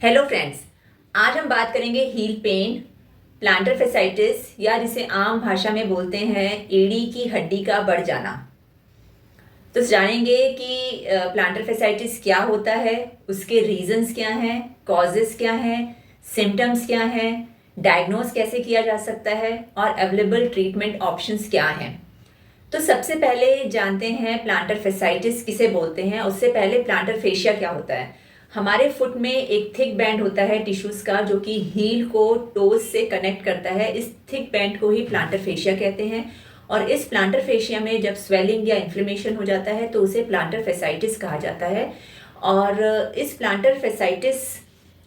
Hello friends, आज हम बात करेंगे हील पेन, प्लांटर फेसाइटिस या जिसे आम भाषा में बोलते हैं एड़ी की हड्डी का बढ़ जाना। तो जानेंगे कि प्लांटर फेसाइटिस क्या होता है, उसके रीजंस क्या हैं, कॉजेस क्या हैं, सिम्टम्स क्या हैं, डायग्नोज कैसे किया जा सकता है और अवेलेबल ट्रीटमेंट ऑप्शंस क्या हैं। तो सबसे पहले जानते हैं प्लांटर फेसाइटिस किसे बोलते हैं। उससे पहले प्लांटर फेशिया क्या होता है। हमारे फुट में एक थिक बैंड होता है टिश्यूज का जो कि हील को टोज से कनेक्ट करता है। इस थिक बैंड को ही प्लांटर फेशिया कहते हैं और इस प्लांटर फेशिया में जब स्वेलिंग या इन्फ्लेमेशन हो जाता है तो उसे प्लांटर फेसाइटिस कहा जाता है। और इस प्लांटर फेसाइटिस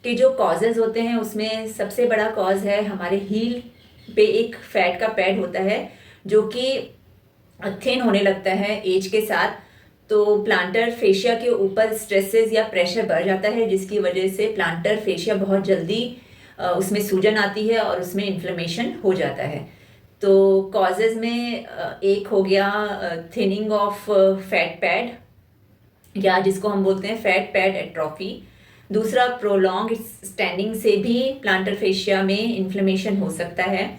के जो कॉजेज होते हैं उसमें सबसे बड़ा कॉज है हमारे हील पे एक फैट का पैड होता है जो कि थिन होने लगता है एज के साथ। तो प्लांटर फेशिया के ऊपर स्ट्रेसेस या प्रेशर बढ़ जाता है जिसकी वजह से प्लांटर फेशिया बहुत जल्दी उसमें सूजन आती है और उसमें इन्फ्लेमेशन हो जाता है। तो कॉजेज में एक हो गया थिनिंग ऑफ फैट पैड या जिसको हम बोलते हैं फैट पैड एट्रोफी। दूसरा प्रोलॉन्ग स्टैंडिंग से भी प्लांटर फेशिया में इन्फ्लेमेशन हो सकता है।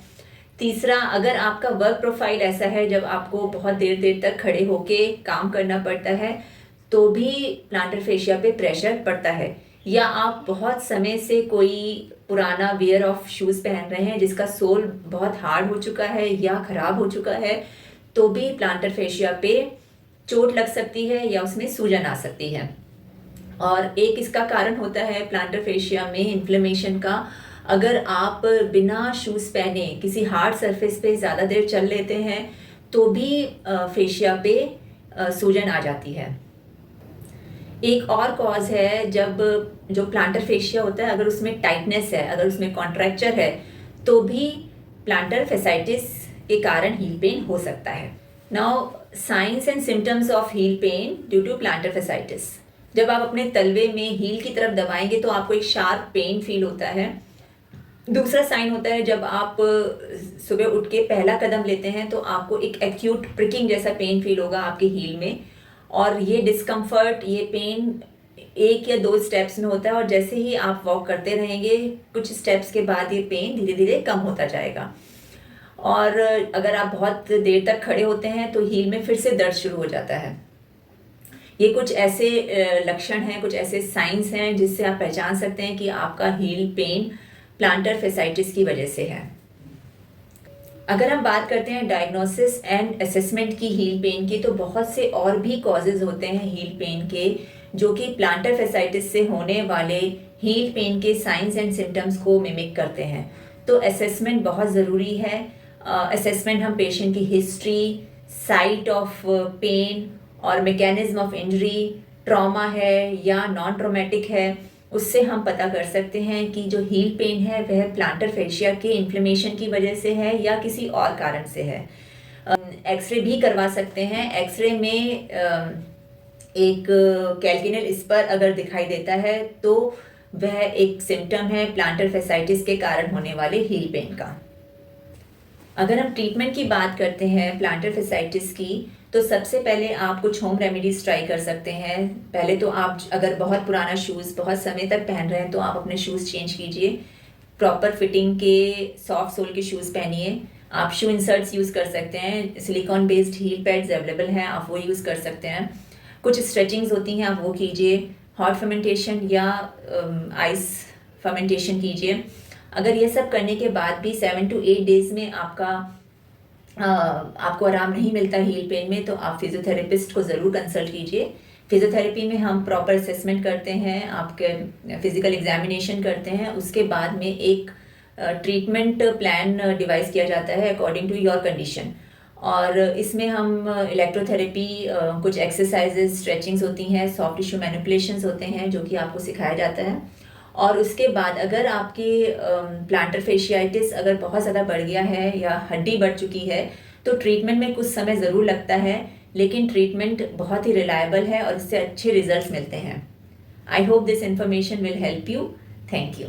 तीसरा, अगर आपका वर्क प्रोफाइल ऐसा है जब आपको बहुत देर देर तक खड़े होके काम करना पड़ता है तो भी प्लांटर फेशिया पे प्रेशर पड़ता है। या आप बहुत समय से कोई पुराना वेयर ऑफ शूज़ पहन रहे हैं जिसका सोल बहुत हार्ड हो चुका है या ख़राब हो चुका है तो भी प्लांटर फेशिया पे चोट लग सकती है या उसमें सूजन आ सकती है। और एक इसका कारण होता है प्लांटर फेशिया में इन्फ्लेमेशन का, अगर आप बिना शूज़ पहने किसी हार्ड सरफेस पे ज़्यादा देर चल लेते हैं तो भी फेशिया पे सूजन आ जाती है। एक और कॉज है जब जो प्लांटर फेशिया होता है अगर उसमें टाइटनेस है, अगर उसमें कॉन्ट्रैक्चर है तो भी प्लांटर फेसाइटिस के कारण हील पेन हो सकता है। Now signs and symptoms of heel pain due to plantar fasciitis. जब आप अपने तलवे में हील की तरफ दबाएंगे तो आपको एक शार्प पेन फील होता है। दूसरा साइन होता है जब आप सुबह उठ के पहला कदम लेते हैं तो आपको एक एक्यूट प्रिकिंग जैसा पेन फील होगा आपके हील में। और ये डिस्कम्फर्ट, ये पेन एक या दो स्टेप्स में होता है और जैसे ही आप वॉक करते रहेंगे कुछ स्टेप्स के बाद ये पेन धीरे धीरे कम होता जाएगा। और अगर आप बहुत देर तक खड़े होते हैं तो हील में फिर से दर्द शुरू हो जाता है। ये कुछ ऐसे लक्षण हैं, कुछ ऐसे साइंस हैं जिससे आप पहचान सकते हैं कि आपका हील पेन प्लांटर फेसाइटिस की वजह से है। अगर हम बात करते हैं डायग्नोसिस एंड असेसमेंट की हील पेन की तो बहुत से और भी कॉजेज होते हैं हील पेन के जो कि प्लांटर फेसाइटिस से होने वाले हील पेन के साइंस एंड सिम्टम्स को मिमिक करते हैं। तो असेसमेंट बहुत ज़रूरी है। असेसमेंट हम पेशेंट की हिस्ट्री, साइट ऑफ पेन और मैकेनिज्म ऑफ इंजरी, ट्रॉमा है या नॉन ट्रोमेटिक है, उससे हम पता कर सकते हैं कि जो हील पेन है वह प्लांटर फेशिया के इन्फ्लेमेशन की वजह से है या किसी और कारण से है। एक्सरे भी करवा सकते हैं। एक्सरे में एक कैल्किनल स्पर अगर दिखाई देता है तो वह एक सिम्टम है प्लांटर फेसाइटिस के कारण होने वाले हील पेन का। अगर हम ट्रीटमेंट की बात करते हैं प्लांटर फेसाइटिस की तो सबसे पहले आप कुछ होम रेमेडीज ट्राई कर सकते हैं। पहले तो आप अगर बहुत पुराना शूज़ बहुत समय तक पहन रहे हैं तो आप अपने शूज़ चेंज कीजिए। प्रॉपर फिटिंग के सॉफ्ट सोल के शूज़ पहनिए। आप शू इंसर्ट्स यूज़ कर सकते हैं। Silicone based heel pads available हैं, आप वो यूज़ कर सकते हैं। कुछ स्ट्रेचिंग्स होती हैं, आप वो कीजिए। हॉट फर्मेंटेशन या आइस फर्मेंटेशन कीजिए। अगर ये सब करने के बाद भी 7 to 8 डेज़ में आपको आराम नहीं मिलता हील पेन में तो आप फिजियोथेरेपिस्ट को ज़रूर कंसल्ट कीजिए। फिजियोथेरेपी में हम प्रॉपर असेसमेंट करते हैं, आपके फिजिकल एग्जामिनेशन करते हैं, उसके बाद में एक ट्रीटमेंट प्लान डिवाइस किया जाता है अकॉर्डिंग टू योर कंडीशन। और इसमें हम इलेक्ट्रोथेरेपी, कुछ एक्सरसाइजेज, स्ट्रेचिंग्स होती हैं, सॉफ्ट टिश्यू मैनिपुलेशंस होते हैं जो कि आपको सिखाया जाता है। और उसके बाद अगर आपकी प्लांटर फेशियाइटिस अगर बहुत ज़्यादा बढ़ गया है या हड्डी बढ़ चुकी है तो ट्रीटमेंट में कुछ समय ज़रूर लगता है, लेकिन ट्रीटमेंट बहुत ही रिलायबल है और इससे अच्छे रिजल्ट्स मिलते हैं। I hope this information will help you. Thank you.